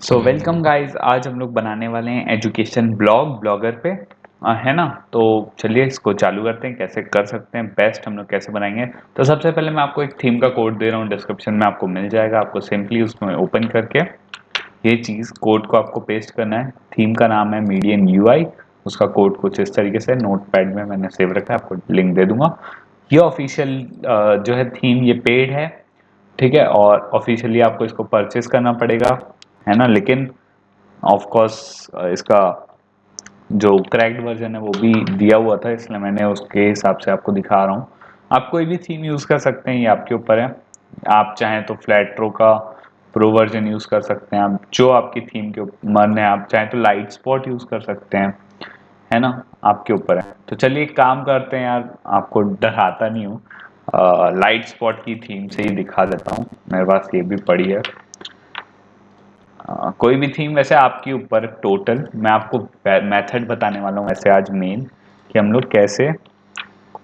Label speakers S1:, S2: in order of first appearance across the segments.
S1: So welcome guys. आज हम लोग बनाने वाले हैं एजुकेशन ब्लॉगर पे है ना। तो चलिए इसको चालू करते हैं, कैसे कर सकते हैं बेस्ट हम लोग कैसे बनाएंगे। तो सबसे पहले मैं आपको एक थीम का कोड दे रहा हूँ, डिस्क्रिप्शन में आपको मिल जाएगा। आपको सिंपली उसमें ओपन करके ये चीज़ कोड को आपको पेस्ट करना है। थीम का नाम है मीडियन यूआई। उसका कोड कुछ इस तरीके से नोटपैड में मैंने सेव रखा है, आपको लिंक दे दूंगा। ये ऑफिशियल जो है थीम, ये पेड है, ठीक है। और ऑफिशियली आपको इसको परचेस करना पड़ेगा, है ना। लेकिन ऑफ कोर्स इसका जो क्रैक्ड वर्जन है वो भी दिया हुआ था, इसलिए मैंने उसके हिसाब से आपको दिखा रहा हूँ। आप कोई भी थीम यूज़ कर सकते हैं, ये आपके ऊपर है। आप चाहें तो फ्लैट्रो का प्रो वर्जन यूज़ कर सकते हैं, आप जो आपकी थीम के मन है। आप चाहें तो लाइट स्पॉट यूज़ कर सकते हैं, है ना। आपके ऊपर है। तो चलिए एक काम करते हैं यार, आपको डराता नहीं हूँ, लाइट स्पॉट की थीम से ही दिखा देता हूँ। मेरे पास ये भी पड़ी है। कोई भी थीम वैसे आपके ऊपर टोटल। मैं आपको मेथड बताने वाला हूँ वैसे आज मेन, कि हम लोग कैसे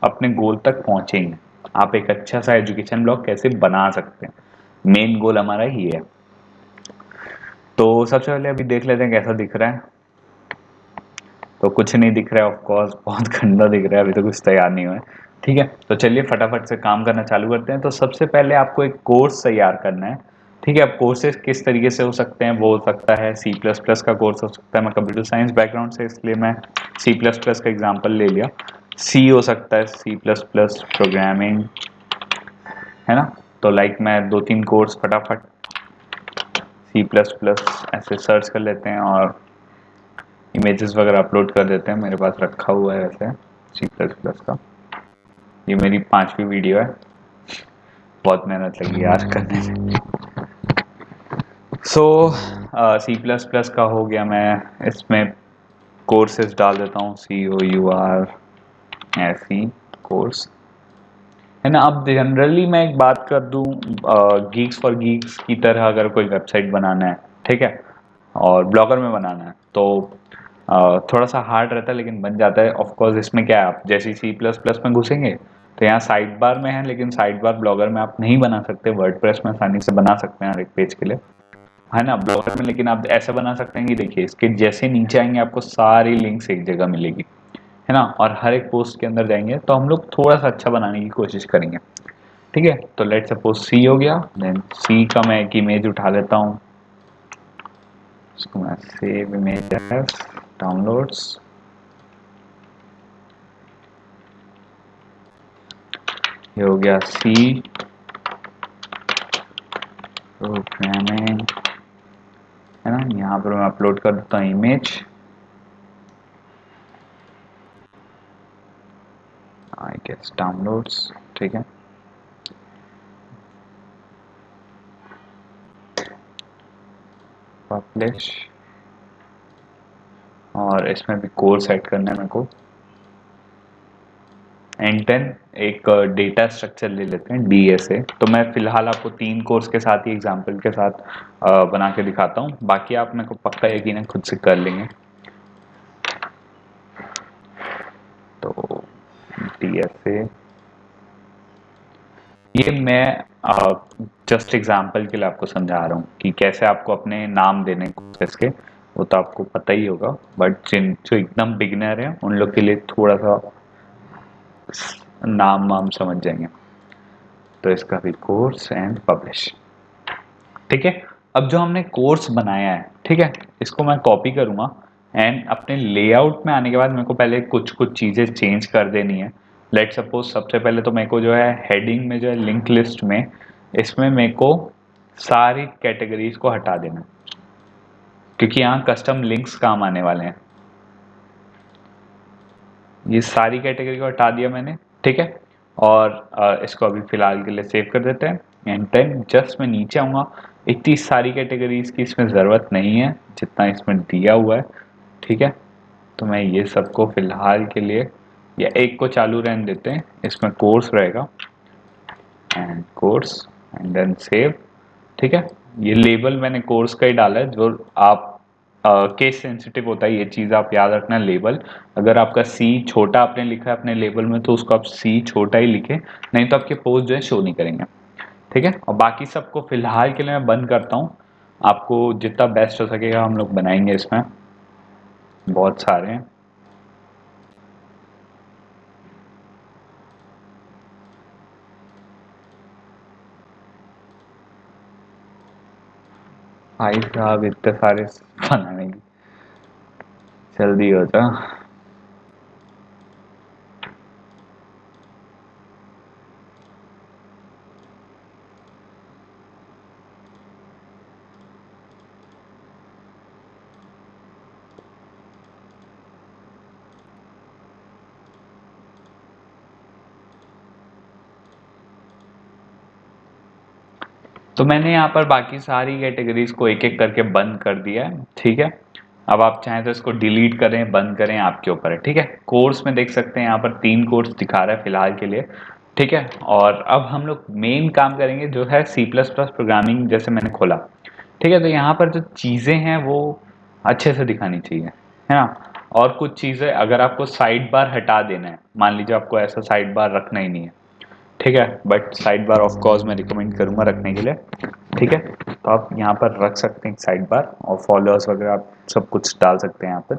S1: अपने गोल तक पहुंचेंगे। आप एक अच्छा सा एजुकेशन ब्लॉग कैसे बना सकते हैं, मेन गोल हमारा ही है। तो सबसे पहले अभी देख लेते हैं कैसा दिख रहा है। तो कुछ नहीं दिख रहा है, ऑफ कोर्स बहुत गंदा दिख रहा है, अभी तो कुछ तैयार नहीं हुआ है। ठीक है, तो चलिए फटाफट से काम करना चालू करते हैं। तो सबसे पहले आपको एक कोर्स तैयार करना है। ठीक है, अब कोर्सेज किस तरीके से हो सकते हैं, वो हो सकता है सी प्लस प्लस का कोर्स हो सकता है। मैं कंप्यूटर साइंस बैकग्राउंड से, इसलिए मैं सी प्लस प्लस का एग्जाम्पल ले लिया। सी हो सकता है, सी प्लस प्लस प्रोग्रामिंग, है ना। तो लाइक मैं दो तीन कोर्स फटाफट सी प्लस प्लस ऐसे सर्च कर लेते हैं और इमेजेस वगैरह अपलोड कर देते हैं। मेरे पास रखा हुआ है वैसे सी प्लस प्लस का। ये मेरी 5वीं वीडियो है, बहुत मेहनत लगी यार करने में। सो सी प्लस प्लस का हो गया। मैं इसमें कोर्सेज डाल देता हूँ, COUR ऐसी कोर्स, है ना। अब जनरली मैं एक बात कर दूं, गीक्स फॉर गीक्स की तरह अगर कोई वेबसाइट बनाना है, ठीक है, और ब्लॉगर में बनाना है, तो थोड़ा सा हार्ड रहता है लेकिन बन जाता है। ऑफ कोर्स इसमें क्या है, आप जैसे सी प्लस प्लस में घुसेंगे तो यहाँ साइड बार में है, लेकिन साइड बार ब्लॉगर में आप नहीं बना सकते। वर्डप्रेस में आसानी से बना सकते हैं हर एक पेज के लिए, है ना, ब्लॉगर में। लेकिन आप ऐसा बना सकते हैं कि देखिए इसके जैसे नीचे आएंगे आपको सारी लिंक्स एक जगह मिलेगी, है ना। और हर एक पोस्ट के अंदर जाएंगे तो हम लोग थोड़ा सा अच्छा बनाने की कोशिश करेंगे। ठीक है, तो लेट सपोज सी हो गया। देन सी का मैं एक इमेज उठा लेता हूँ, इसको मैं सेव इमेज एज डाउनलोड्स। ये हो गया सी प्रोग्रामिंग, है ना। यहाँ पर मैं अपलोड कर देता हूँ इमेज, आई गेस डाउनलोड्स, ठीक है। पब्लिश, और इसमें भी कोर्स सेट करना है मेरे को। N10 एक डेटा स्ट्रक्चर ले लेते हैं, DSA। तो मैं फिलहाल आपको 3 कोर्स के साथ ही एग्जांपल के साथ बना के दिखाता हूँ, बाकी आप मेरे को पक्का यकीन है खुद से कर लेंगे। तो DSA, ये मैं जस्ट एग्जांपल के लिए आपको समझा रहा हूँ कि कैसे आपको अपने नाम देने कोर्सेस के, वो तो आपको पता ही होगा। बट जिन जो एकदम बिगिनर हैं उन लोग के लिए थोड़ा सा नाम वाम समझ जाएंगे। तो इसका भी कोर्स एंड पब्लिश, ठीक है। अब जो हमने कोर्स बनाया है, ठीक है, इसको मैं कॉपी करूंगा एंड अपने लेआउट में आने के बाद मेरे को पहले कुछ कुछ चीज़ें चेंज कर देनी है। लेट सपोज सबसे पहले तो मेरे को जो है हेडिंग में, जो है लिंक लिस्ट में, इसमें मेरे को सारी कैटेगरीज को हटा देना, क्योंकि यहाँ कस्टम लिंक्स काम आने वाले हैं। ये सारी कैटेगरी को हटा दिया मैंने, ठीक है। और इसको अभी फिलहाल के लिए सेव कर देते हैं। एंड देन जस्ट मैं नीचे आऊँगा। इतनी सारी कैटेगरीज की इसमें ज़रूरत नहीं है जितना इसमें दिया हुआ है, ठीक है। तो मैं ये सबको फिलहाल के लिए, या एक को चालू रहने देते हैं, इसमें कोर्स रहेगा and course and then save, ठीक है। ये लेबल मैंने कोर्स का ही डाला है, जो आप केस सेंसिटिव होता है ये चीज़ आप याद रखना। लेबल अगर आपका सी छोटा आपने लिखा है अपने लेबल में तो उसको आप सी छोटा ही लिखें, नहीं तो आपके पोस्ट जो है शो नहीं करेंगे, ठीक है। और बाकी सबको फिलहाल के लिए मैं बंद करता हूँ। आपको जितना बेस्ट हो सकेगा हम लोग बनाएंगे, इसमें बहुत सारे हैं। भाई साहब इतने सारे बनाने की, जल्दी हो जा। तो मैंने यहाँ पर बाकी सारी कैटेगरीज को एक एक करके बंद कर दिया है, ठीक है। अब आप चाहें तो इसको डिलीट करें, बंद करें, आपके ऊपर है, ठीक है। कोर्स में देख सकते हैं यहाँ पर 3 कोर्स दिखा रहा है फिलहाल के लिए, ठीक है। और अब हम लोग मेन काम करेंगे जो है सी प्लस प्लस प्रोग्रामिंग, जैसे मैंने खोला, ठीक है। तो यहाँ पर जो चीज़ें हैं वो अच्छे से दिखानी चाहिए, है ना। और कुछ चीज़ें अगर आपको साइड बार हटा देना है, मान लीजिए आपको ऐसा साइड बार रखना ही नहीं है, ठीक है, but side bar of course मैं रिकमेंड करूंगा रखने के लिए, ठीक है। तो आप यहाँ पर रख सकते हैं साइड बार, और फॉलोअर्स वगैरह आप सब कुछ डाल सकते हैं यहाँ पर,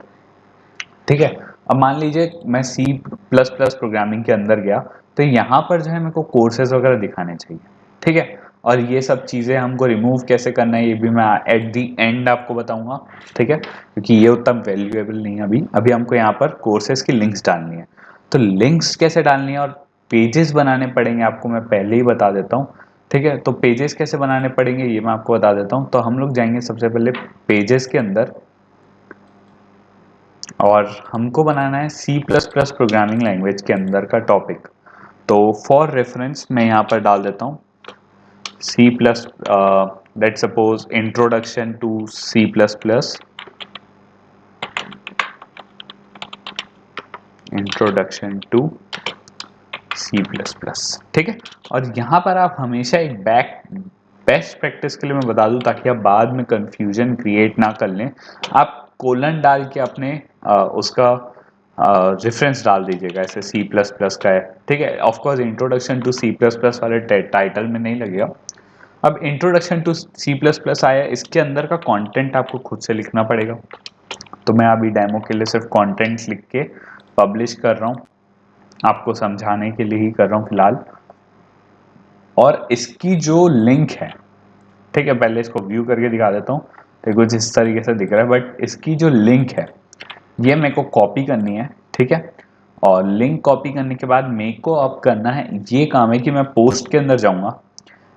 S1: ठीक है। अब मान लीजिए मैं सी प्लस प्लस प्रोग्रामिंग के अंदर गया, तो यहाँ पर जो है मेरे को कोर्सेज वगैरह दिखाने चाहिए, ठीक है। और ये सब चीज़ें हमको रिमूव कैसे करना है ये भी मैं एट दी एंड आपको बताऊंगा, ठीक है, क्योंकि ये उतना वैल्यूएबल नहीं है अभी। अभी हमको यहाँ पर कोर्सेज की लिंक्स डालनी है। तो लिंक्स कैसे डालनी है और पेजेस बनाने पड़ेंगे आपको मैं पहले ही बता देता हूँ, ठीक है। तो पेजेस कैसे बनाने पड़ेंगे ये मैं आपको बता देता हूँ। तो हम लोग जाएंगे सबसे पहले पेजेस के अंदर, और हमको बनाना है C plus plus programming language के अंदर का टॉपिक। तो फॉर रेफरेंस मैं यहाँ पर डाल देता हूँ C plus, let's suppose introduction to C plus plus, introduction to C plus plus, ठीक है। और यहाँ पर आप हमेशा एक बेस्ट प्रैक्टिस के लिए मैं बता दूं, ताकि आप बाद में कंफ्यूजन क्रिएट ना कर लें, आप कोलन डाल के अपने उसका रेफरेंस डाल दीजिएगा, ऐसे सी प्लस प्लस का है, ठीक है। Of course introduction to C plus plus वाले टाइटल में नहीं लगेगा। अब introduction to C plus plus आया, इसके अंदर का कंटेंट आपको खुद से लिखना पड़ेगा। तो मैं अभी डेमो के लिए सिर्फ कंटेंट लिख के पब्लिश कर रहा हूँ, आपको समझाने के लिए ही कर रहा हूँ फिलहाल। और इसकी जो लिंक है, ठीक है, पहले इसको व्यू करके दिखा देता हूँ, तो कुछ इस तरीके से दिख रहा है, बट इसकी जो लिंक है ये मेरे को कॉपी करनी है, ठीक है। और लिंक कॉपी करने के बाद मेरे को अब करना है ये काम है कि मैं पोस्ट के अंदर जाऊंगा,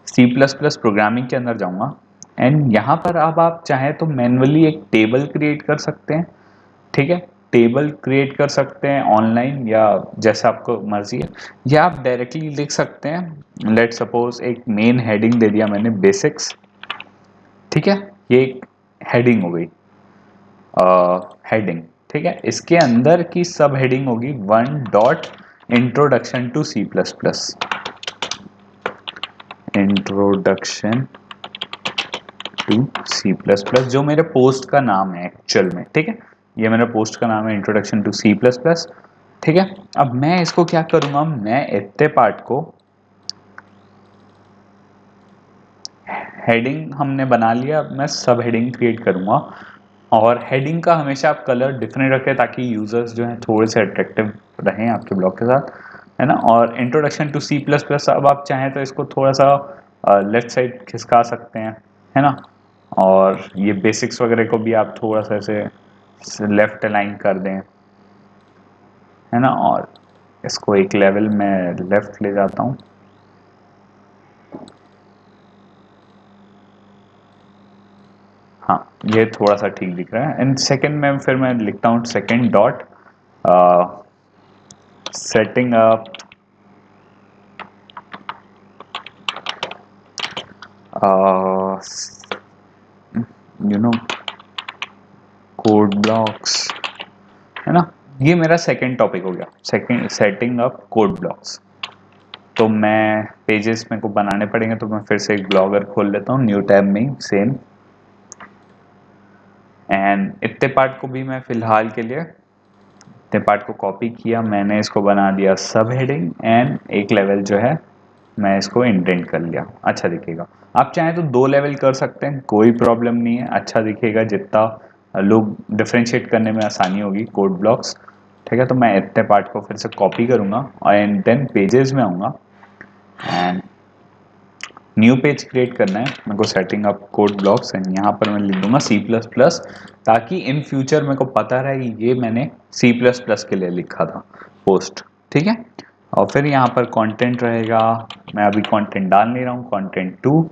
S1: सी प्लस प्लस प्रोग्रामिंग के अंदर जाऊंगा, एंड यहाँ पर अब आप चाहें तो मैन्युअली एक टेबल क्रिएट कर सकते हैं, ठीक है। टेबल क्रिएट कर सकते हैं ऑनलाइन या जैसा आपको मर्जी है, या आप डायरेक्टली लिख सकते हैं। लेट सपोज एक मेन हेडिंग दे दिया मैंने, बेसिक्स, ठीक है। ये एक हेडिंग हो गई, हेडिंग, ठीक है। इसके अंदर की सब हेडिंग होगी 1 introduction to C plus plus, introduction to C plus plus, जो मेरे पोस्ट का नाम है एक्चुअल में, ठीक है। ये मेरा पोस्ट का नाम है introduction to C plus plus, ठीक है। अब मैं इसको क्या करूंगा, मैं इतने पार्ट को, हेडिंग हमने बना लिया, अब मैं सब हेडिंग क्रिएट करूंगा। और हेडिंग का हमेशा आप कलर डिफरेंट रखें, ताकि यूजर्स जो हैं थोड़े से अट्रैक्टिव रहें आपके ब्लॉग के साथ, है ना। और introduction to C plus plus, अब आप चाहें तो इसको थोड़ा सा लेफ्ट साइड खिसका सकते हैं, है ना। और ये बेसिक्स वगैरह को भी आप थोड़ा सा ऐसे लेफ्ट अलाइन कर दें, है ना। और इसको एक लेवल में लेफ्ट ले जाता हूँ, हाँ, ये थोड़ा सा ठीक दिख रहा है। एंड सेकंड में फिर मैं लिखता हूँ second dot setting up you know code blocks, है ना। ये मेरा सेकंड टॉपिक हो गया, second setting up code blocks. तो मैं पेजेस मेरे को बनाने पड़ेंगे, तो मैं फिर से एक ब्लॉगर खोल लेता हूँ न्यू टैब में सेम, एंड इतने पार्ट को भी मैं फिलहाल के लिए इतने पार्ट को कॉपी किया, मैंने इसको बना दिया सब हेडिंग, एंड एक लेवल जो है मैं इसको इंडेंट कर लिया, अच्छा दिखेगा। आप चाहें तो 2 लेवल कर सकते हैं, कोई प्रॉब्लम नहीं है, अच्छा दिखेगा, जितना लोग डिफ्रेंशिएट करने में आसानी होगी कोड ब्लॉक्स। ठीक है, तो मैं इतने पार्ट को फिर से कॉपी करूंगा एंड देन पेजेस में आऊँगा एंड न्यू पेज क्रिएट करना है मेरे को, setting up code blocks, and यहाँ पर मैं लिख दूंगा C++, ताकि इन फ्यूचर मेरे को पता रहे ये मैंने C++ के लिए लिखा था पोस्ट। ठीक है, और फिर यहाँ पर कंटेंट रहेगा, मैं अभी कंटेंट डाल नहीं रहा हूँ, content2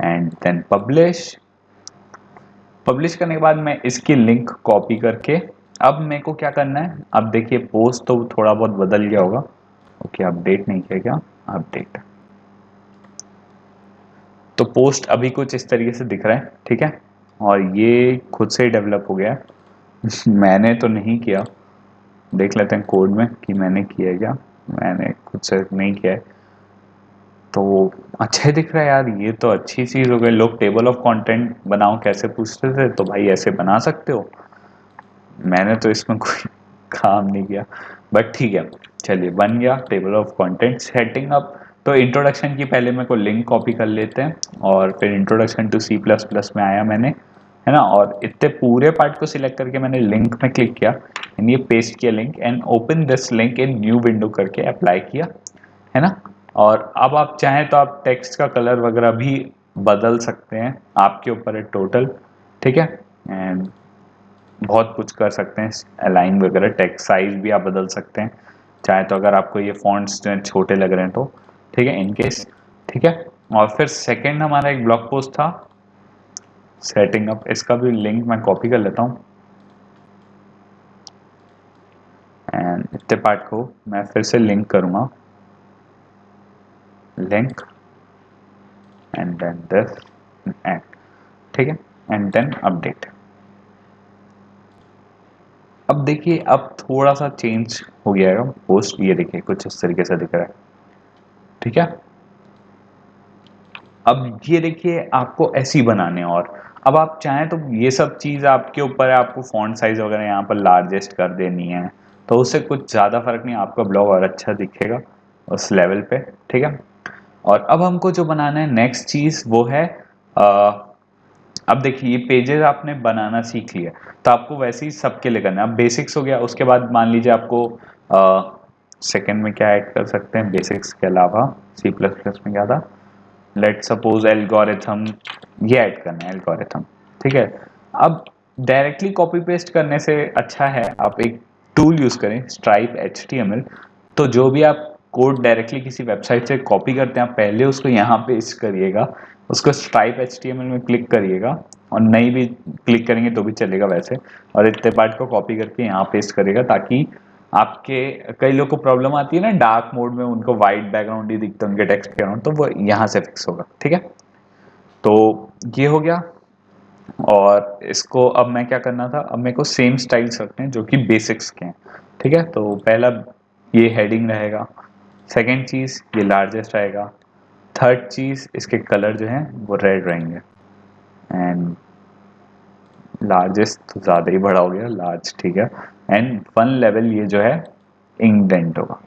S1: एंड देन पब्लिश करने के बाद मैं इसकी लिंक कॉपी करके, अब मेरे को क्या करना है, अब देखिए पोस्ट तो थोड़ा बहुत बदल गया होगा। ओके, अपडेट नहीं किया क्या, अपडेट, तो पोस्ट अभी कुछ इस तरीके से दिख रहा है। ठीक है, और ये खुद से ही डेवलप हो गया है मैंने तो नहीं किया, देख लेते हैं कोड में कि मैंने किया है क्या, मैंने खुद से नहीं किया है। तो अच्छा ही दिख रहा है यार, ये तो अच्छी चीज़ हो गई। लोग टेबल ऑफ कंटेंट बनाओ कैसे पूछते थे, तो भाई ऐसे बना सकते हो, मैंने तो इसमें कोई काम नहीं किया, बट ठीक है, चलिए बन गया table of content. Setting up, तो इंट्रोडक्शन की पहले मेरे को लिंक कॉपी कर लेते हैं, और फिर इंट्रोडक्शन टू C++ में आया मैंने, है ना, और इतने पूरे पार्ट को सिलेक्ट करके मैंने लिंक में क्लिक किया एंड ये पेस्ट किया link, and open this link in new window करके अप्लाई किया, है ना। और अब आप चाहें तो आप टेक्स्ट का कलर वगैरह भी बदल सकते हैं, आपके ऊपर है टोटल। ठीक है, एंड बहुत कुछ कर सकते हैं, अलाइन वगैरह, टेक्स्ट साइज भी आप बदल सकते हैं चाहे तो, अगर आपको ये फॉन्ट्स छोटे लग रहे हैं तो। ठीक है, इन केस। ठीक है, और फिर सेकंड हमारा एक ब्लॉग पोस्ट था सेटिंग अप, इसका भी लिंक मैं कॉपी कर लेता हूँ एंड इतने पार्ट को मैं फिर से लिंक करूँगा, link and then this and, ठीक है, एंड देन अपडेट। अब देखिए, अब थोड़ा सा चेंज हो गया है पोस्ट, ये देखिए कुछ इस तरीके से दिख रहा है। ठीक है, अब ये देखिए आपको ऐसे ही बनाने हैं, और अब आप चाहें तो ये सब चीज़ आपके ऊपर है, आपको फॉन्ट साइज वगैरह यहाँ पर लार्जेस्ट कर देनी है, तो उससे कुछ ज़्यादा फर्क नहीं, आपका ब्लॉग और अच्छा दिखेगा उस लेवल पे। ठीक है, और अब हमको जो बनाना है नेक्स्ट चीज़ वो है, अब देखिए ये पेजेस आपने बनाना सीख लिया, तो आपको वैसे ही सबके लिए करना है। अब बेसिक्स हो गया, उसके बाद मान लीजिए आपको सेकंड में क्या ऐड कर सकते हैं बेसिक्स के अलावा, C++ में क्या था, लेट सपोज एल्गोरिथम, ये ऐड करना है एल्गोरिथम। ठीक है, अब डायरेक्टली कॉपी पेस्ट करने से अच्छा है आप एक टूल यूज करें, स्ट्राइप HTML। तो जो भी आप कोड डायरेक्टली किसी वेबसाइट से कॉपी करते हैं, आप पहले उसको यहाँ पेस्ट करिएगा, उसको स्ट्राइप HTML में क्लिक करिएगा, और नहीं भी क्लिक करेंगे तो भी चलेगा वैसे, और इतने पार्ट को कॉपी करके यहाँ पेस्ट करेगा, ताकि आपके, कई लोग को प्रॉब्लम आती है ना डार्क मोड में, उनको वाइट बैकग्राउंड ही दिखता है उनके टेक्स्ट बैकग्राउंड, तो वो यहाँ से फिक्स होगा। ठीक है, तो ये हो गया, और इसको अब मैं क्या करना था, अब मेरे को सेम स्टाइल्स रखने हैं जो कि बेसिक्स के हैं। ठीक है, तो पहला ये हेडिंग रहेगा, सेकंड चीज़ ये लार्जेस्ट रहेगा, थर्ड चीज़ इसके कलर जो हैं वो रेड रहेंगे, एंड लार्जेस्ट तो ज़्यादा ही बड़ा हो गया, लार्ज, ठीक है, एंड वन लेवल ये जो है इंडेंट होगा,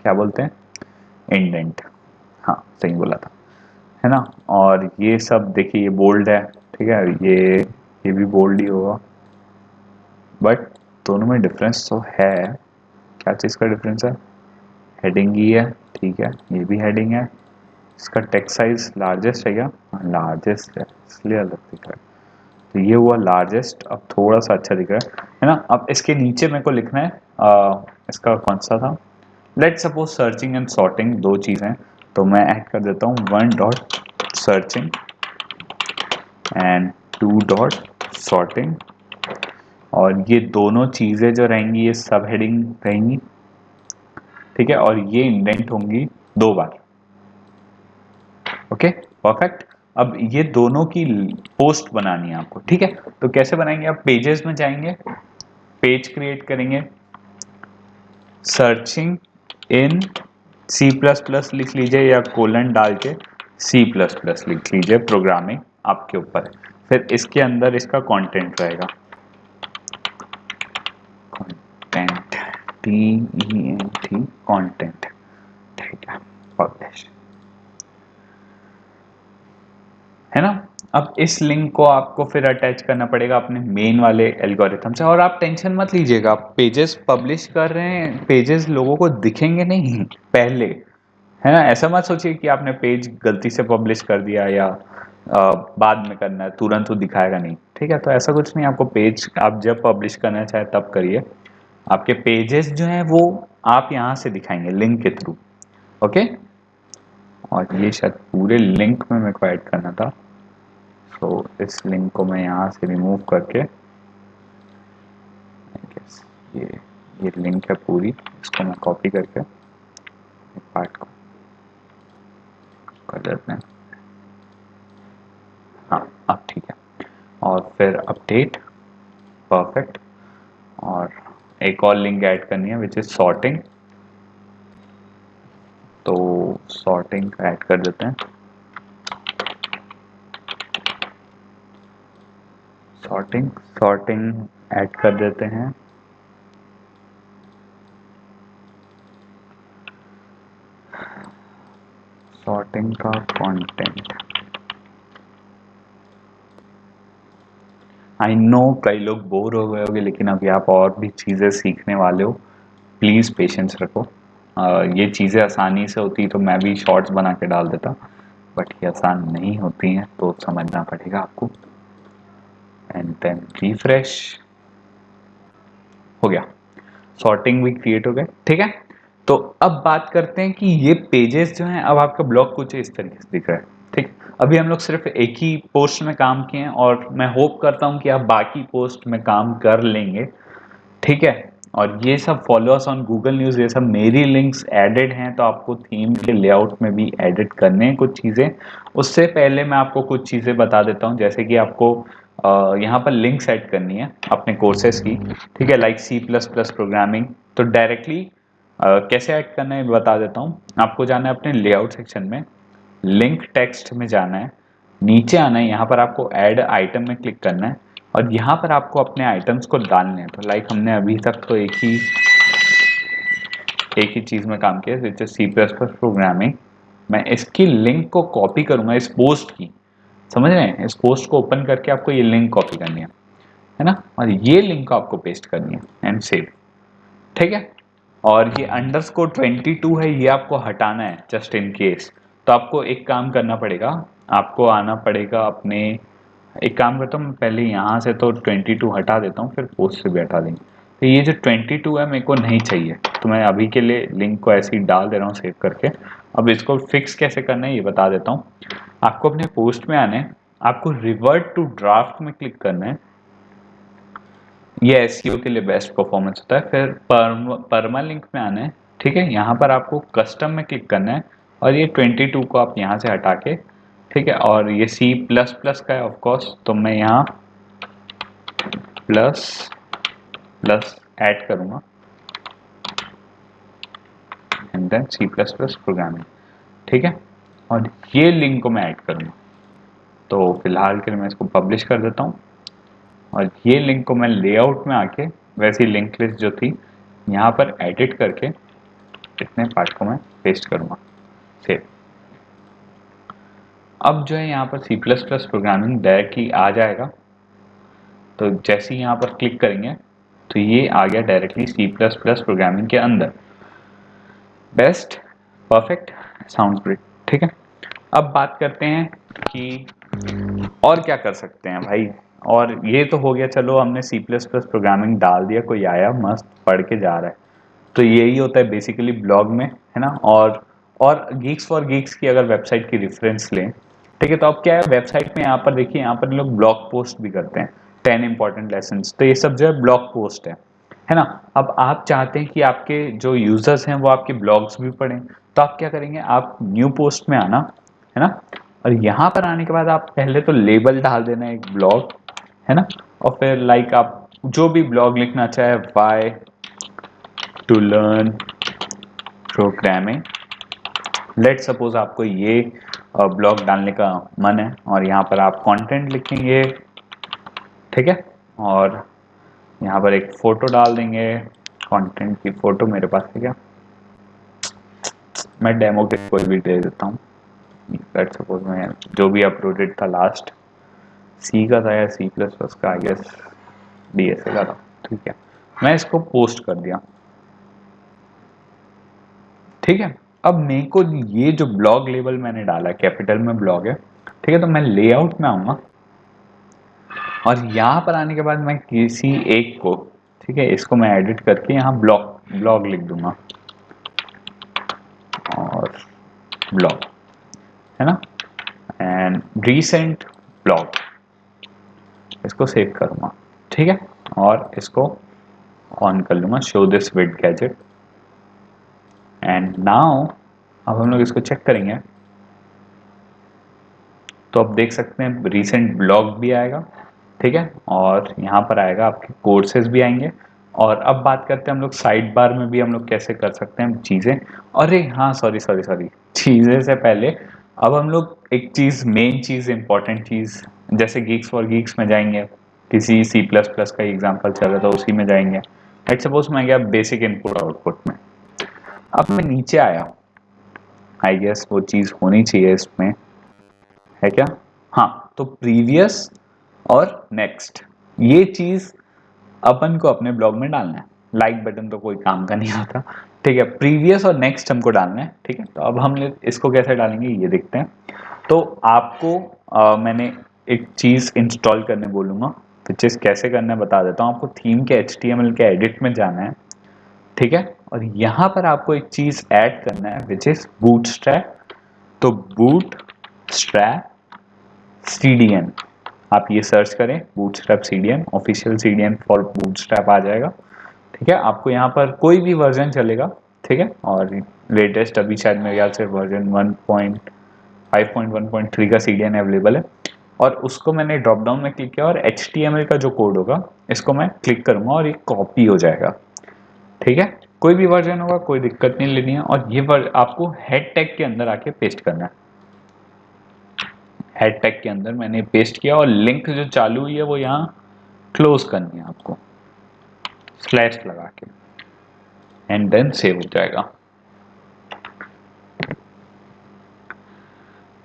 S1: क्या बोलते हैं, इंडेंट, हाँ सही बोला था, है ना। और ये सब देखिए ये बोल्ड है, ठीक है, ये भी बोल्ड ही होगा, बट दोनों में डिफरेंस तो है, क्या चीज़ का डिफरेंस है, हेडिंग ही है, ठीक है, ये भी हेडिंग है, इसका टेक्स्ट साइज लार्जेस्ट है क्या, लार्जेस्ट है इसलिए अलग दिख रहा है, तो ये हुआ लार्जेस्ट, अब थोड़ा सा अच्छा दिख रहा है ना। अब इसके नीचे मेरे को लिखना है, इसका कौन सा था, let suppose searching and sorting, दो चीज़ें, तो मैं ऐड कर देता हूँ 1 dot searching and 2 dot sorting, और ये दोनों चीज़ें जो रहेंगी ये सब हेडिंग रहेंगी। ठीक है, और ये इंडेंट होंगी 2 बार। Okay, perfect. अब ये दोनों की पोस्ट बनानी है आपको। ठीक है, तो कैसे बनाएंगे, आप पेजेस में जाएंगे, पेज क्रिएट करेंगे, सर्चिंग इन C++ लिख लीजिए, या कोलन डाल के C++ लिख लीजिए, प्रोग्रामिंग आपके ऊपर है। फिर इसके अंदर इसका कंटेंट रहेगा, कंटेंट, TENT, कंटेंट, ठीक है, पब्लिश। अब इस लिंक को आपको फिर अटैच करना पड़ेगा अपने मेन वाले एल्गोरिथम से। और आप टेंशन मत लीजिएगा, आप पेजेस पब्लिश कर रहे हैं, पेजेस लोगों को दिखेंगे नहीं पहले, है ना। ऐसा मत सोचिए कि आपने पेज गलती से पब्लिश कर दिया या बाद में करना है, तुरंत वो दिखाएगा नहीं, ठीक है। तो ऐसा कुछ नहीं, आपको पेज आप जब पब्लिश करना चाहे तब करिए। आपके पेजेस जो हैं वो आप यहाँ से दिखाएंगे लिंक के थ्रू, ओके। और ये शायद पूरे लिंक में मेरे को ऐड करना था, तो इस लिंक को मैं यहाँ से रिमूव करके, ये लिंक है पूरी, इसको मैं कॉपी करके पार्ट को कर देते हैं। हाँ अब ठीक है। और फिर अपडेट, परफेक्ट। और एक और लिंक ऐड करनी है विच इज सॉर्टिंग, तो सॉर्टिंग ऐड कर देते हैं। सॉर्टिंग ऐड कर देते हैं। सॉर्टिंग का कंटेंट, आई नो कई लोग बोर हो गए होंगे, लेकिन अभी आप और भी चीज़ें सीखने वाले हो, प्लीज़ पेशेंस रखो। ये चीज़ें आसानी से होती तो मैं भी शॉर्ट्स बना के डाल देता, बट ये आसान नहीं होती हैं, तो समझना पड़ेगा आपको। एंड देन रिफ्रेश, हो गया, सॉर्टिंग भी क्रिएट हो गया, ठीक है। तो अब बात करते हैं कि ये पेजेस जो हैं, अब आपका ब्लॉग कुछ इस तरीके से दिख रहा है, ठीक। अभी हम लोग सिर्फ एक ही पोस्ट में काम किए हैं, और मैं होप करता हूं कि आप बाकी पोस्ट में काम कर लेंगे, ठीक है। और ये सब फॉलोअर्स ऑन गूगल न्यूज़, ये सब मेरी लिंक्स एडेड हैं, तो आपको थीम के लेआउट में भी एडिट करने हैं कुछ चीज़ें। उससे पहले मैं आपको कुछ चीज़ें बता देता हूँ, जैसे कि आपको यहाँ पर लिंक सेट करनी है अपने कोर्सेज की, ठीक है, लाइक C++ प्रोग्रामिंग। तो डायरेक्टली कैसे ऐड करना है बता देता हूँ। आपको जाना है अपने लेआउट सेक्शन में, लिंक टेक्स्ट में जाना है, नीचे आना है, यहाँ पर आपको ऐड आइटम में क्लिक करना है, और यहाँ पर आपको अपने आइटम्स को डालने हैं। तो लाइक हमने अभी तक तो एक ही चीज़ में काम किया, विच इज C++ प्रोग्रामिंग। मैं इसकी लिंक को कॉपी करूँगा, इस पोस्ट की, समझ रहे हैं, इस पोस्ट को ओपन करके आपको ये लिंक कॉपी करनी है ना, और ये लिंक को आपको पेस्ट करनी है एंड सेव, ठीक है। और ये अंडरस्कोर 22 है, ये आपको हटाना है जस्ट इन केस। तो आपको एक काम करना पड़ेगा, आपको आना पड़ेगा अपने, एक काम करता हूँ मैं पहले यहाँ से तो 22 हटा देता हूँ, फिर पोस्ट से भी हटा देंगे। तो ये जो 22 है मेरे को नहीं चाहिए, तो मैं अभी के लिए लिंक को ऐसे ही डाल दे रहा हूँ सेव करके। अब इसको फिक्स कैसे करना है ये बता देता हूँ। आपको अपने पोस्ट में आना है, आपको रिवर्ट टू ड्राफ्ट में क्लिक करना है, ये एसईओ के लिए बेस्ट परफॉर्मेंस होता है। फिर परमा लिंक में आना है, ठीक है, यहाँ पर आपको कस्टम में क्लिक करना है, और ये 22 को आप यहाँ से हटा के, ठीक है। और ये C++ का है ऑफ कोर्स, तो मैं यहाँ प्लस प्लस ऐड करूँगा, एंड देन C++ प्रोग्रामिंग, ठीक है। और ये लिंक को मैं ऐड करूँगा, तो फिलहाल के लिए मैं इसको पब्लिश कर देता हूँ। और ये लिंक को मैं लेआउट में आके वैसी लिंक लिस्ट जो थी यहाँ पर एडिट करके इतने पार्ट को मैं पेस्ट करूँगा, सेव। अब जो है यहाँ पर C++ प्रोग्रामिंग डायरेक्टली आ जाएगा, तो जैसे ही यहाँ पर क्लिक करेंगे तो ये आ गया डायरेक्टली C++ प्रोग्रामिंग के अंदर। बेस्ट, परफेक्ट, साउंड्स ग्रेट, ठीक है। अब बात करते हैं कि और क्या कर सकते हैं भाई। और ये तो हो गया, चलो हमने C++ प्रोग्रामिंग डाल दिया, कोई आया मस्त पढ़ के जा रहा है, तो यही होता है बेसिकली ब्लॉग में, है ना। और गीक्स फॉर गीक्स की अगर वेबसाइट की रेफरेंस लें, ठीक है, तो अब क्या है वेबसाइट में, यहाँ पर देखिए, यहाँ पर लोग ब्लॉग पोस्ट भी करते हैं, 10 इंपॉर्टेंट लेसन, तो ये सब जो है ब्लॉग पोस्ट है ना। अब आप चाहते हैं कि आपके जो यूजर्स हैं वो आपके ब्लॉग्स भी पढ़ें, तो आप क्या करेंगे, आप न्यू पोस्ट में आना, है ना। और यहाँ पर आने के बाद आप पहले तो लेबल डाल देना एक ब्लॉग, है ना। और फिर लाइक आप जो भी ब्लॉग लिखना चाहे, why to learn programming, let suppose आपको ये ब्लॉग डालने का मन है, और यहाँ पर आप कंटेंट लिखेंगे, ठीक है। और यहाँ पर एक फोटो डाल देंगे, कंटेंट की फोटो मेरे पास है क्या, मैं डेमो के कोई भी दे देता हूँ। लेट सपोज मैं जो भी अपलोडेड था लास्ट, सी का था या सी प्लस प्लस का, आई गेस डीएसए का था। ठीक है, मैं इसको पोस्ट कर दिया। ठीक है, अब मेरे को ये जो ब्लॉग लेबल मैंने डाला कैपिटल में ब्लॉग है, ठीक है, तो मैं लेआउट में आऊंगा और यहाँ पर आने के बाद मैं किसी एक को, ठीक है, इसको मैं एडिट करके यहाँ ब्लॉग ब्लॉग लिख दूंगा और ब्लॉग, है ना, एंड रीसेंट ब्लॉग, इसको सेव करूंगा। ठीक है, और इसको ऑन कर लूंगा, show this with gadget, and now अब हम लोग इसको चेक करेंगे तो अब देख सकते हैं रीसेंट ब्लॉग भी आएगा। ठीक है, और यहाँ पर आएगा आपके कोर्सेज भी आएंगे। और अब बात करते हैं हम लोग साइड बार में भी हम लोग कैसे कर सकते हैं चीज़ें। अरे हाँ, सॉरी सॉरी सॉरी, चीज़ें से पहले अब हम लोग एक चीज़, मेन चीज़, इंपॉर्टेंट चीज़, जैसे गीक्स फॉर गीक्स में जाएंगे, किसी सी प्लस प्लस का एग्जाम्पल चल रहा था उसी में जाएंगे। लेट सपोज मैं गया बेसिक इनपुट आउटपुट में, अब मैं नीचे आया, आई गेस वो चीज़ होनी चाहिए इसमें, है क्या? हाँ, तो प्रीवियस और नेक्स्ट, ये चीज अपन को अपने ब्लॉग में डालना है। लाइक बटन तो कोई काम का नहीं आता। ठीक है, प्रीवियस और नेक्स्ट हमको डालना है। ठीक है, तो अब हम इसको कैसे डालेंगे ये देखते हैं। तो आपको मैंने एक चीज इंस्टॉल करने बोलूंगा, तो चीज कैसे करना है बता देता हूँ आपको। थीम के HTML के एडिट में जाना है। ठीक है, और यहाँ पर आपको एक चीज ऐड करना है विच इज बूटस्ट्रैप। तो बूट स्ट्रैप CDN, आप ये सर्च करें Bootstrap CDN, official CDN for Bootstrap आ जाएगा। ठीक है, आपको यहाँ पर कोई भी वर्जन चलेगा। ठीक है, और लेटेस्ट अभी शायद मेरे ख्याल से वर्जन 1.5.1.3 का CDN अवेलेबल है। और उसको मैंने ड्रॉप डाउन में क्लिक किया और HTML का जो कोड होगा इसको मैं क्लिक करूंगा और ये कॉपी हो जाएगा। ठीक है, कोई भी वर्जन होगा, कोई दिक्कत नहीं लेनी है। और ये आपको हेड टैग के अंदर आके पेस्ट करना है। हेड टैग के अंदर मैंने पेस्ट किया और लिंक जो चालू हुई है वो यहाँ क्लोज करनी है आपको, स्लैश लगा के, एंड देन सेव हो जाएगा।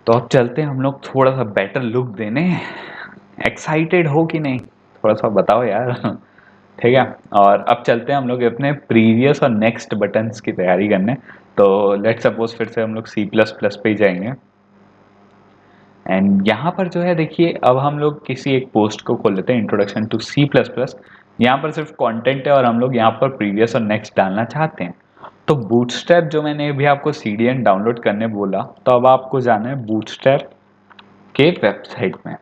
S1: तो अब चलते हैं हम लोग थोड़ा सा बेटर लुक देने। एक्साइटेड हो कि नहीं, थोड़ा सा बताओ यार। ठीक है, और अब चलते हैं हम लोग अपने प्रीवियस और नेक्स्ट बटन्स की तैयारी करने। तो लेट्स सपोज फिर से हम लोग C++ पे ही जाएंगे। एंड यहाँ पर जो है देखिए, अब हम लोग किसी एक पोस्ट को खोल लेते हैं, इंट्रोडक्शन टू C++। यहाँ पर सिर्फ कंटेंट है और हम लोग यहाँ पर प्रीवियस और नेक्स्ट डालना चाहते हैं। तो बूटस्ट्रैप जो मैंने अभी आपको CDN डाउनलोड करने बोला, तो अब आपको जाना है बूटस्ट्रैप के वेबसाइट में,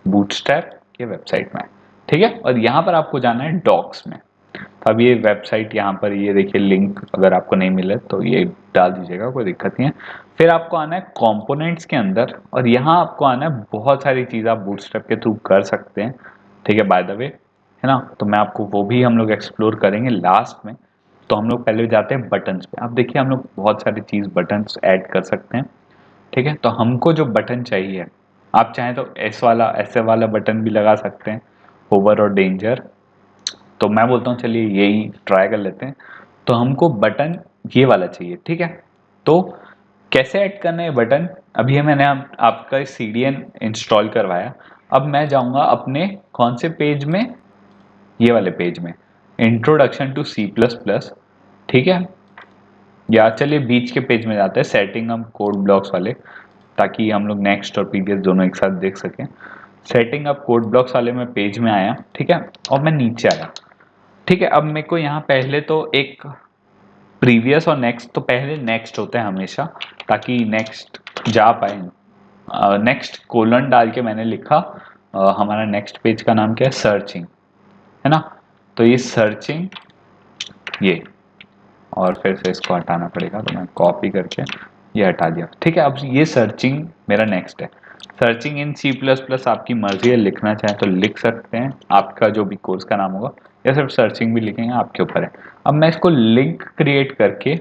S1: बूटस्ट्रैप के वेबसाइट में। ठीक है, और यहाँ पर आपको जाना है डॉक्स में। तो अब ये वेबसाइट यहाँ पर ये देखिए, लिंक अगर आपको नहीं मिले तो ये डाल दीजिएगा, कोई दिक्कत नहीं है। फिर आपको आना है कंपोनेंट्स के अंदर और यहाँ आपको आना है, बहुत सारी चीज़ आप बूटस्ट्रैप के थ्रू कर सकते हैं। ठीक है, बाय द वे, है ना, तो मैं आपको वो भी हम लोग एक्सप्लोर करेंगे लास्ट में। तो हम लोग पहले जाते हैं बटन्स पे। अब देखिए हम लोग बहुत सारी चीज़ बटन्स ऐड कर सकते हैं। ठीक है, तो हमको जो बटन चाहिए, आप चाहें तो ऐसे वाला बटन भी लगा सकते हैं, ओवर और डेंजर। तो मैं बोलता हूँ चलिए यही ट्राई कर लेते हैं। तो हमको बटन ये वाला चाहिए। ठीक है, तो कैसे ऐड करना है बटन, अभी है मैंने आपका CDN इंस्टॉल करवाया। अब मैं जाऊंगा अपने कौन से पेज में, ये वाले पेज में, इंट्रोडक्शन टू C++। ठीक है, या चलिए बीच के पेज में जाते हैं, सेटिंग अप कोड ब्लॉक्स वाले, ताकि हम लोग नेक्स्ट और प्रीवियस दोनों एक साथ देख सकें। सेटिंग अप कोड ब्लॉक्स वाले में पेज में आया। ठीक है, और मैं नीचे आया। ठीक है, अब मेरे को यहाँ पहले तो एक प्रीवियस और नेक्स्ट, तो पहले नेक्स्ट होता है हमेशा, ताकि नेक्स्ट जा पाए। नेक्स्ट कोलन डाल के मैंने लिखा, हमारा नेक्स्ट पेज का नाम क्या है, सर्चिंग, है ना। तो ये सर्चिंग, ये, और फिर से इसको हटाना पड़ेगा, तो मैं कॉपी करके ये हटा दिया। ठीक है, अब ये सर्चिंग मेरा नेक्स्ट है। सर्चिंग इन C++ आपकी मर्जी है, लिखना चाहे तो लिख सकते हैं, आपका जो भी कोर्स का नाम होगा, या सिर्फ सर्चिंग भी लिखेंगे, आपके ऊपर है। अब मैं इसको लिंक क्रिएट करके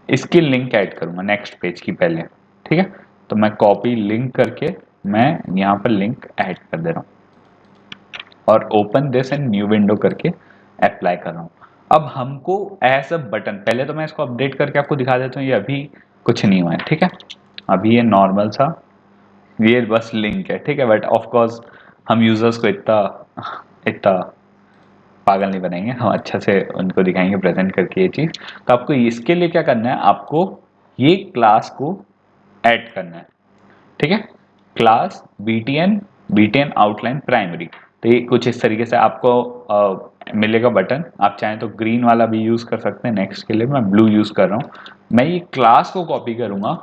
S1: इसकी लिंक ऐड करूंगा नेक्स्ट पेज की पहले। ठीक है, तो मैं कॉपी लिंक करके मैं यहाँ पर लिंक ऐड कर दे रहा हूँ और open this in new window करके अप्लाई कर रहा हूँ। अब हमको एज अ बटन, पहले तो मैं इसको अपडेट करके आपको दिखा देता हूँ, ये अभी कुछ नहीं हुआ है। ठीक है, अभी ये नॉर्मल सा, ये बस लिंक है। ठीक है, बट ऑफ कोर्स हम यूजर्स को इतना इतना पागल नहीं बनाएंगे, हम अच्छा से उनको दिखाएंगे प्रेजेंट करके ये चीज़। तो आपको इसके लिए क्या करना है, आपको ये क्लास को ऐड करना है, ठीक है। Class BTN outline primary. तो ये कुछ इस तरीके से आपको मिलेगा बटन। आप चाहें तो ग्रीन वाला भी यूज कर सकते हैं, नेक्स्ट के लिए मैं ब्लू यूज कर रहा हूँ। मैं ये क्लास को कॉपी करूंगा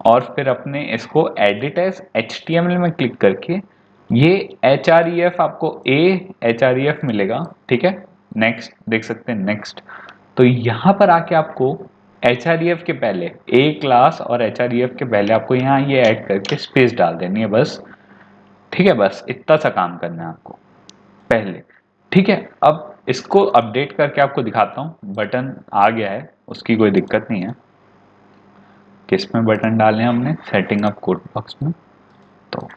S1: और फिर अपने इसको एडिट एज HTML में क्लिक करके ये href आपको href मिलेगा, ठीक है। नेक्स्ट देख सकते हैं, नेक्स्ट। तो यहाँ पर आके आपको href के पहले a क्लास और href के पहले आपको यहाँ ये ऐड करके स्पेस डाल देनी है बस, ठीक है। बस इतना सा काम करना है आपको पहले, ठीक है। अब इसको अपडेट करके आपको दिखाता हूँ। बटन आ गया है, उसकी कोई दिक्कत नहीं है। किस में बटन डाले हमने, सेटिंग अप कोड बॉक्स में। तो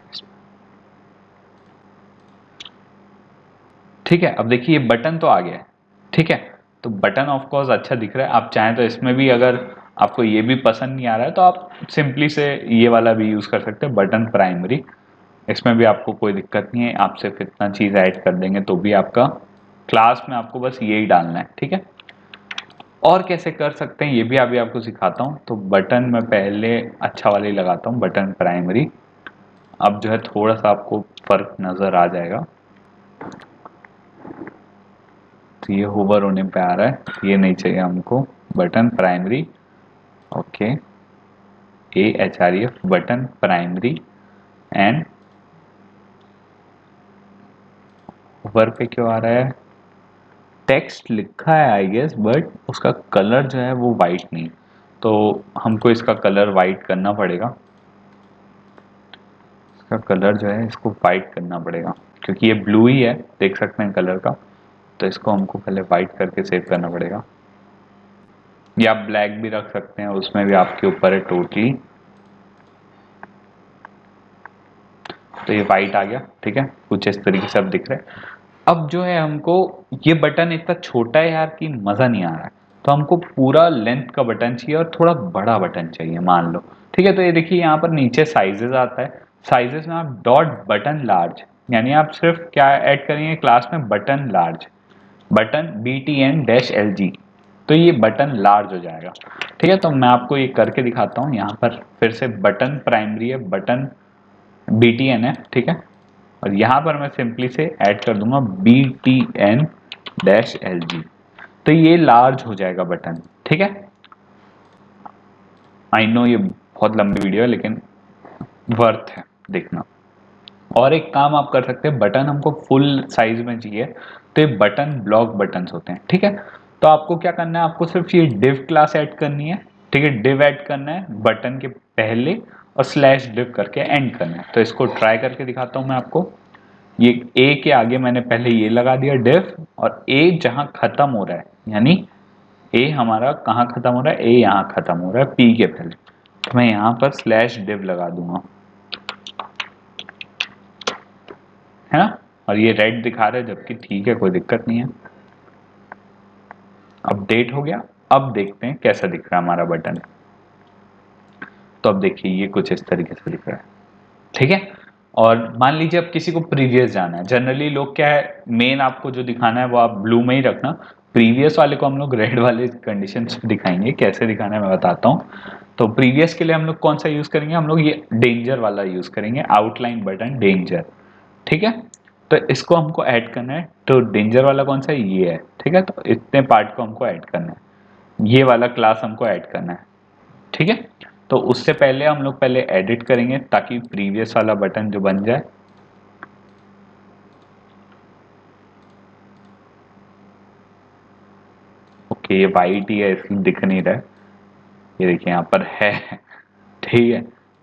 S1: ठीक है, अब देखिए ये बटन तो आ गया है, ठीक है। तो बटन ऑफ कोर्स अच्छा दिख रहा है। आप चाहें तो इसमें भी, अगर आपको ये भी पसंद नहीं आ रहा है तो आप सिंपली से ये वाला भी यूज कर सकते हैं, बटन प्राइमरी। इसमें भी आपको कोई दिक्कत नहीं है, आप सिर्फ इतना चीज ऐड कर देंगे तो भी आपका क्लास में आपको बस यही डालना है, ठीक है। और कैसे कर सकते हैं ये भी अभी आपको सिखाता हूँ। तो बटन मैं पहले अच्छा वाले लगाता हूँ, बटन प्राइमरी। अब जो है थोड़ा सा आपको फर्क नजर आ जाएगा। तो ये होवर होने पे आ रहा है, ये नहीं चाहिए हमको। Button primary, okay, href button primary and hover पे क्यों आ रहा है, टेक्स्ट लिखा है आई गेस, बट उसका कलर जो है वो वाइट नहीं। तो हमको इसका कलर वाइट करना पड़ेगा। इसका कलर जो है इसको वाइट करना पड़ेगा, क्योंकि ये ब्लू ही है, देख सकते हैं कलर का। तो इसको हमको पहले वाइट करके सेव करना पड़ेगा, या आप ब्लैक भी रख सकते हैं, उसमें भी आपके ऊपर है टोटली। तो ये वाइट आ गया, ठीक है। कुछ इस तरीके से अब दिख रहा है। अब जो है हमको, ये बटन इतना छोटा है यार कि मज़ा नहीं आ रहा है। तो हमको पूरा लेंथ का बटन चाहिए और थोड़ा बड़ा बटन चाहिए, मान लो, ठीक है। तो ये देखिए यहाँ पर नीचे साइजेस आता है, साइजेस में आप डॉट बटन लार्ज, यानी आप सिर्फ क्या ऐड करेंगे क्लास में, बटन लार्ज, बटन BTN-LG। तो ये बटन लार्ज हो जाएगा, ठीक है। तो मैं आपको ये करके दिखाता हूँ। यहाँ पर फिर से बटन प्राइमरी है, बटन BTN है, ठीक है। और यहाँ पर मैं सिंपली से ऐड कर दूंगा BTN-LG। तो ये लार्ज हो जाएगा बटन, ठीक है। आई नो ये बहुत लंबी वीडियो है, लेकिन वर्थ है देखना। और एक काम आप कर सकते हैं, बटन हमको फुल साइज में चाहिए, तो ये बटन ब्लॉक बटन्स होते हैं, ठीक है। तो आपको क्या करना है, आपको सिर्फ ये div क्लास ऐड करनी है, ठीक है। div ऐड करना है बटन के पहले और स्लैश div करके एंड करना है। तो इसको ट्राई करके दिखाता हूँ मैं आपको। ये ए के आगे मैंने पहले ये लगा दिया div, और ए जहां खत्म हो रहा है, यानी ए हमारा कहाँ खत्म हो रहा है, ए यहाँ खत्म हो रहा है पी के पहले, तो मैं यहाँ पर स्लैश div लगा दूंगा, है ना। और ये रेड दिखा रहा है, जबकि ठीक है, कोई दिक्कत नहीं है। अपडेट हो गया। अब देखते हैं कैसा दिख रहा है हमारा बटन। तो अब देखिए ये कुछ इस तरीके से दिख रहा है, ठीक है। और मान लीजिए अब किसी को प्रीवियस जाना है, जनरली लोग क्या है, मेन आपको जो दिखाना है वो आप ब्लू में ही रखना, प्रीवियस वाले को हम लोग रेड वाले कंडीशन से दिखाएंगे। कैसे दिखाना है मैं बताता हूँ। तो प्रीवियस के लिए हम लोग कौन सा यूज करेंगे, हम लोग ये डेंजर वाला यूज करेंगे, आउटलाइन बटन डेंजर, ठीक है। तो इसको हमको ऐड करना है। तो डेंजर वाला कौन सा है, ये है, ठीक है। तो इतने पार्ट को हमको ऐड करना है, ये वाला क्लास हमको ऐड करना है, ठीक है। तो उससे पहले हम लोग पहले एडिट करेंगे ताकि प्रीवियस वाला बटन जो बन जाए। ओके, ये वाइट ही है इसलिए दिख नहीं रहा है, ये देखिए यहाँ पर है ठीक है।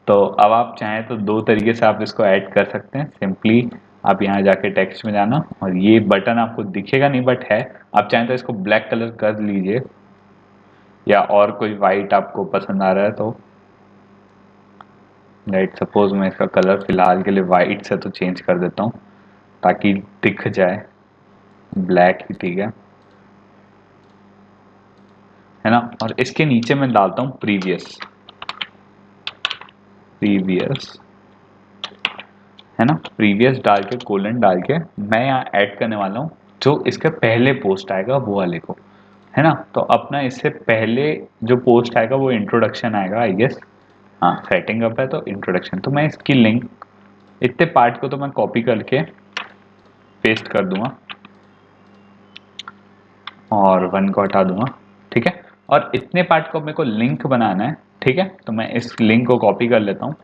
S1: तो अब आप चाहें तो दो तरीके से आप इसको ऐड कर सकते हैं। सिंपली आप यहाँ जाके टेक्स्ट में जाना, और ये बटन आपको दिखेगा नहीं बट है। आप चाहें तो इसको ब्लैक कलर कर लीजिए, या और कोई वाइट आपको पसंद आ रहा है तो लेट सपोज मैं इसका कलर फिलहाल के लिए वाइट से तो चेंज कर देता हूँ ताकि दिख जाए, ब्लैक ही ठीक है ना। और इसके नीचे मैं डालता हूँ प्रीवियस, प्रीवियस, है ना, प्रीवियस डाल के कोलन डाल के मैं यहाँ ऐड करने वाला हूँ जो इसके पहले पोस्ट आएगा वो वाले को, है ना। तो अपना इससे पहले जो पोस्ट आएगा वो इंट्रोडक्शन आएगा आई गेस। हाँ, सेटिंग अप है तो इंट्रोडक्शन। तो मैं इसकी लिंक, इतने पार्ट को तो मैं कॉपी करके पेस्ट कर दूंगा और वन को हटा दूंगा, ठीक है। और इतने पार्ट को मेरे को लिंक बनाना है, ठीक है। तो मैं इस लिंक को कॉपी कर लेता हूँ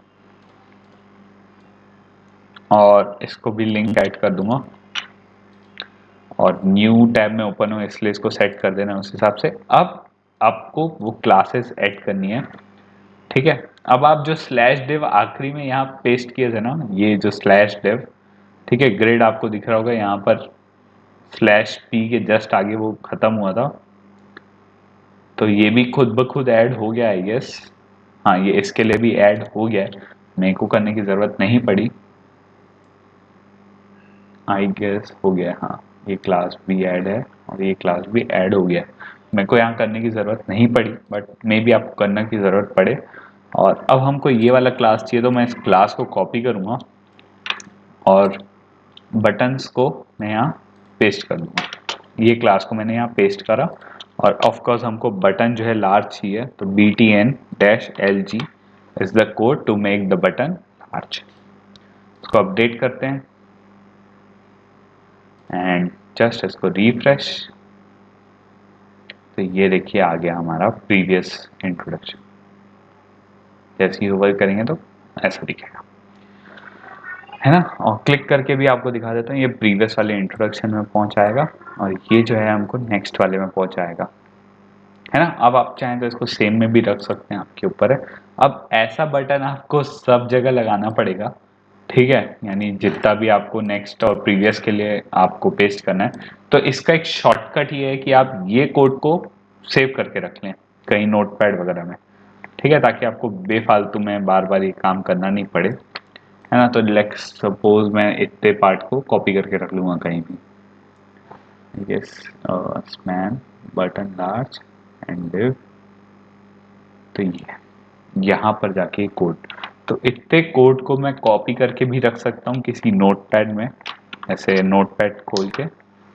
S1: और इसको भी लिंक ऐड कर दूंगा और न्यू टैब में ओपन हो इसलिए इसको सेट कर देना उस हिसाब से। अब आपको वो क्लासेस ऐड करनी है, ठीक है। अब आप जो स्लैश डिव आखिरी में यहाँ पेस्ट किए थे ना, ये जो स्लैश डिव, ठीक है, ग्रिड आपको दिख रहा होगा यहाँ पर स्लैश पी के जस्ट आगे वो खत्म हुआ था। तो ये भी खुद ब खुद ऐड हो गया आई गेस। हाँ, ये इसके लिए भी ऐड हो गया है, मेरे को करने की ज़रूरत नहीं पड़ी आई गेस, हो गया। हाँ, ये क्लास भी ऐड है और ये क्लास भी ऐड हो गया। मेरे को यहाँ करने की ज़रूरत नहीं पड़ी बट मे बी आपको करने की ज़रूरत पड़े। और अब हमको ये वाला क्लास चाहिए तो मैं इस क्लास को कॉपी करूँगा और बटन्स को मैं यहाँ पेस्ट कर दूँगा। ये क्लास को मैंने यहाँ पेस्ट करा और ऑफ कोर्स हमको बटन जो है लार्ज चाहिए, तो btn-lg is the code to make the button large. इसको अपडेट करते हैं एंड जस्ट इसको रिफ्रेश। तो ये देखिए आ गया हमारा प्रीवियस इंट्रोडक्शन। जैसे ही होवर करेंगे तो ऐसा दिखेगा, है ना। और क्लिक करके भी आपको दिखा देता हूँ, ये प्रीवियस वाले इंट्रोडक्शन में पहुंचाएगा और ये जो है हमको नेक्स्ट वाले में पहुंचाएगा, है ना। अब आप चाहें तो इसको सेम में भी रख सकते हैं, आपके ऊपर है। अब ऐसा बटन आपको सब जगह लगाना पड़ेगा, ठीक है, यानी जितना भी आपको नेक्स्ट और प्रीवियस के लिए आपको पेस्ट करना है। तो इसका एक शॉर्टकट ये है कि आप ये कोड को सेव करके रख लें कहीं नोटपैड वगैरह में, ठीक है, ताकि आपको बेफालतू में बार बार ये काम करना नहीं पड़े, है ना। तो लेट्स सपोज मैं इतने पार्ट को कॉपी करके रख लूँगा कहीं भी, yes, span button large and div। तो ये यहाँ पर जाके कोड, तो इतने कोड को मैं कॉपी करके भी रख सकता हूँ किसी नोटपैड में, ऐसे नोटपैड खोल के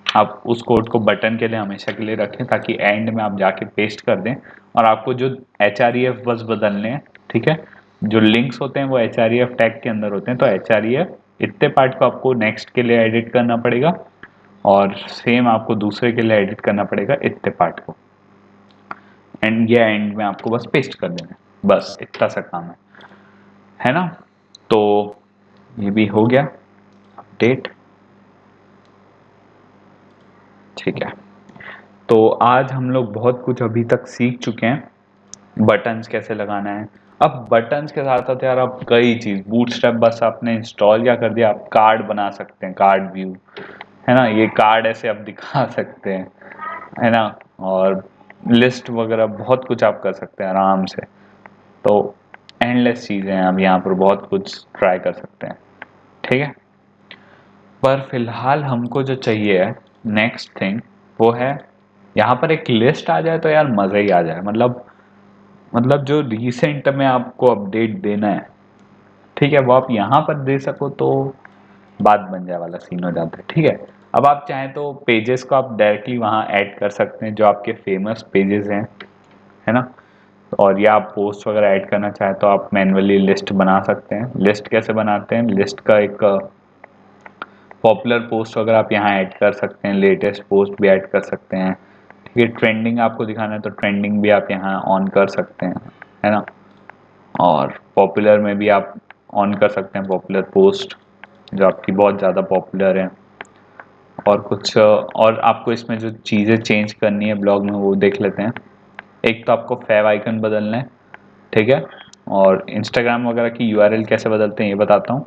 S1: आप उस कोड को बटन के लिए हमेशा के लिए रखें ताकि एंड में आप जाके पेस्ट कर दें। और आपको जो href बस बदलने हैं, ठीक है, जो लिंक्स होते हैं वो href टैग के अंदर होते हैं। तो href इतने पार्ट को आपको नेक्स्ट के लिए एडिट करना पड़ेगा और सेम आपको दूसरे के लिए एडिट करना पड़ेगा इतने पार्ट को, एंड ये एंड में आपको बस पेस्ट कर देना है, बस इतना सा काम है ना। तो ये भी हो गया अपडेट, ठीक है। तो आज हम लोग बहुत कुछ अभी तक सीख चुके हैं, बटन्स कैसे लगाना है। अब बटन्स के साथ साथ यार आप कई चीज़, बूटस्ट्रैप बस आपने इंस्टॉल क्या कर दिया, आप कार्ड बना सकते हैं, कार्ड व्यू, है ना। ये कार्ड ऐसे आप दिखा सकते हैं, है ना। और लिस्ट वगैरह बहुत कुछ आप कर सकते हैं आराम से। तो एंडलेस चीज़ें हैं, आप यहाँ पर बहुत कुछ ट्राई कर सकते हैं, ठीक है। पर फिलहाल हमको जो चाहिए है नेक्स्ट थिंग वो है, यहाँ पर एक लिस्ट आ जाए तो यार मज़ा ही आ जाए। मतलब जो रिसेंट में आपको अपडेट देना है, ठीक है, वो आप यहाँ पर दे सको तो बात बन जाए वाला सीन हो जाता है, ठीक है। अब आप चाहें तो पेजेस को आप डायरेक्टली वहाँ ऐड कर सकते हैं जो आपके फेमस पेजेस हैं, है ना। और या आप पोस्ट वगैरह ऐड करना चाहें तो आप मैन्युअली लिस्ट बना सकते हैं। लिस्ट कैसे बनाते हैं, लिस्ट का एक पॉपुलर पोस्ट वगैरह आप यहाँ ऐड कर सकते हैं, लेटेस्ट पोस्ट भी ऐड कर सकते हैं, ठीक है। ट्रेंडिंग आपको दिखाना है तो ट्रेंडिंग भी आप यहाँ ऑन कर सकते हैं, है ना। और पॉपुलर में भी आप ऑन कर सकते हैं पॉपुलर पोस्ट जो आपकी बहुत ज़्यादा पॉपुलर है। और कुछ और आपको इसमें जो चीज़ें चेंज करनी है ब्लॉग में वो देख लेते हैं। एक तो आपको फेव आइकन बदलना है, ठीक है। और इंस्टाग्राम वगैरह की यूआरएल कैसे बदलते हैं ये बताता हूँ।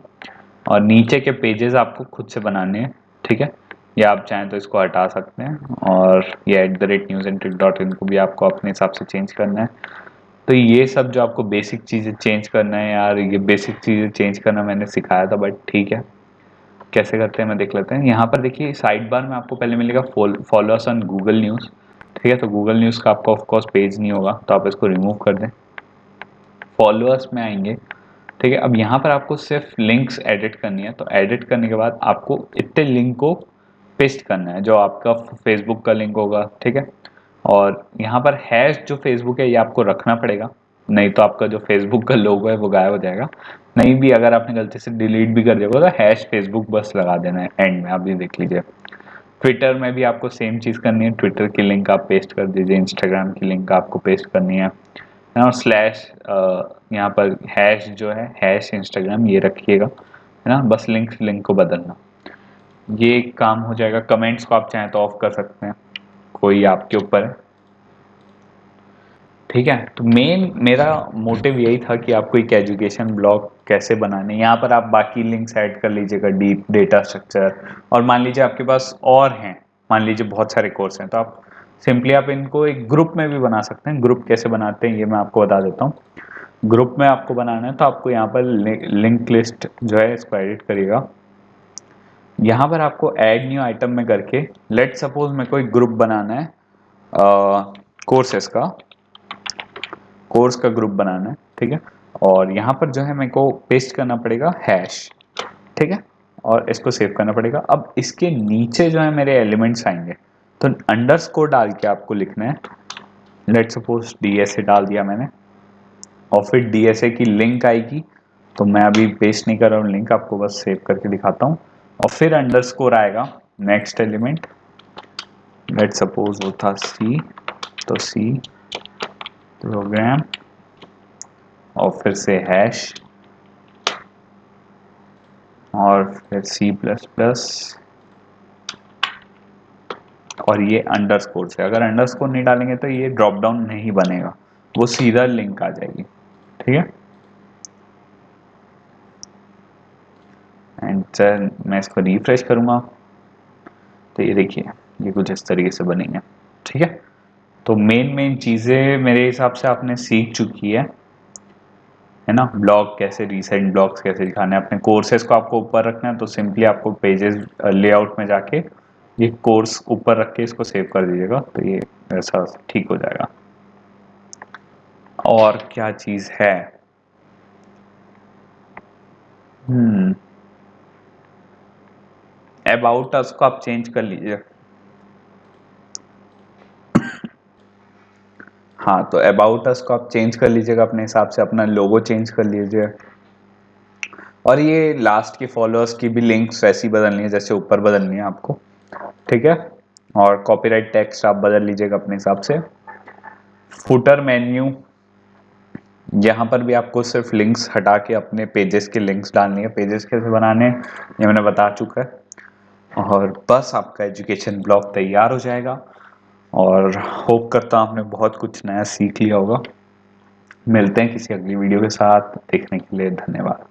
S1: और नीचे के पेजेस आपको खुद से बनाने हैं, ठीक है। या आप चाहें तो इसको हटा सकते हैं और ये @newsandtrick.in को भी आपको अपने हिसाब से चेंज करना है। तो ये सब जो आपको बेसिक चीज़ें चेंज करना है यार, ये बेसिक चीज़ें चेंज करना मैंने सिखाया था बट ठीक है, कैसे करते हैं मैं देख लेते हैं। यहाँ पर देखिए साइड बार में आपको पहले मिलेगा follow us on Google news, ठीक है। तो गूगल न्यूज़ का आपका ऑफकोर्स पेज नहीं होगा तो आप इसको रिमूव कर दें। फॉलोअर्स में आएंगे ठीक है, अब यहाँ पर आपको सिर्फ लिंक्स एडिट करनी है। तो एडिट करने के बाद आपको इतने लिंक को पेस्ट करना है जो आपका फेसबुक का लिंक होगा। ठीक है, और यहाँ पर हैश जो फेसबुक है ये आपको रखना पड़ेगा, नहीं तो आपका जो फेसबुक का लोगो है वो गायब हो जाएगा। नहीं भी अगर आपने गलती से डिलीट भी कर दिया तो हैश फेसबुक बस लगा देना है एंड में। आप ये देख लीजिए, ट्विटर में भी आपको सेम चीज़ करनी है, ट्विटर की लिंक आप पेस्ट कर दीजिए, इंस्टाग्राम की लिंक आपको पेस्ट करनी है ना, स्लैश यहाँ पर हैश जो है हैश इंस्टाग्राम ये रखिएगा, है ना, बस लिंक को बदलना, ये काम हो जाएगा। कमेंट्स को आप चाहें तो ऑफ कर सकते हैं, कोई आपके ऊपर है। ठीक है, तो मेन मेरा मोटिव यही था कि आपको एक एजुकेशन ब्लॉग कैसे बनाने। यहाँ पर आप बाकी लिंक्स ऐड कर लीजिएगा, डीप डेटा स्ट्रक्चर, और मान लीजिए आपके पास और हैं, मान लीजिए बहुत सारे कोर्स हैं, तो आप सिंपली आप इनको एक ग्रुप में भी बना सकते हैं। ग्रुप कैसे बनाते हैं ये मैं आपको बता देता हूँ। ग्रुप में आपको बनाना है तो आपको यहाँ पर लिंक लिस्ट जो है इसको एडिट करिएगा। यहाँ पर आपको ऐड न्यू आइटम में करके, लेट सपोज मेरे को एक ग्रुप बनाना है कोर्सेस का, कोर्स का ग्रुप बनाना है। ठीक है, और यहाँ पर जो है मेरे को पेस्ट करना पड़ेगा हैश। ठीक है, और इसको सेव करना पड़ेगा। अब इसके नीचे जो है मेरे एलिमेंट्स आएंगे, तो अंडरस्कोर डाल के आपको लिखना है। लेट सपोज डीएसए डाल दिया मैंने, और फिर डीएसए की लिंक आएगी, तो मैं अभी पेस्ट नहीं कर रहा हूँ लिंक, आपको बस सेव करके दिखाता हूँ। और फिर अंडरस्कोर आएगा नेक्स्ट एलिमेंट, लेट सपोज वो था सी, तो सी प्रोग्राम, और फिर से हैश, और फिर सी प्लस प्लस, और ये अंडरस्कोर से। अगर अंडरस्कोर नहीं डालेंगे तो ये ड्रॉप डाउन नहीं बनेगा, वो सीधा लिंक आ जाएगी। ठीक है, एंड मैं इसको रिफ्रेश करूंगा तो ये देखिए ये कुछ इस तरीके से बनेंगे। ठीक है, तो मेन चीज़ें मेरे हिसाब से आपने सीख चुकी है ना। ब्लॉग कैसे, रिसेंट ब्लॉग्स कैसे दिखाने हैं, अपने कोर्सेज को आपको ऊपर रखना है, तो सिंपली आपको पेजेस लेआउट में जाके ये कोर्स ऊपर रख के इसको सेव कर दीजिएगा, तो ये ऐसा ठीक हो जाएगा। और क्या चीज़ है, अबाउट अस को आप चेंज कर लीजिए। हाँ, तो अबाउट अस को आप चेंज कर लीजिएगा अपने हिसाब से, अपना लोगो चेंज कर लीजिए, और ये लास्ट की फॉलोअर्स की भी लिंक्स वैसी बदलनी है जैसे ऊपर बदलनी है आपको। ठीक है, और कॉपीराइट टेक्स्ट आप बदल लीजिएगा अपने हिसाब से। फुटर मेन्यू, यहाँ पर भी आपको सिर्फ लिंक्स हटा के अपने पेजेस के लिंक्स डालनी है। पेजेस कैसे बनाने हैं ये मैंने बता चुका है, और बस आपका एजुकेशन ब्लॉग तैयार हो जाएगा। और होप करता हूँ आपने बहुत कुछ नया सीख लिया होगा। मिलते हैं किसी अगली वीडियो के साथ, देखने के लिए धन्यवाद।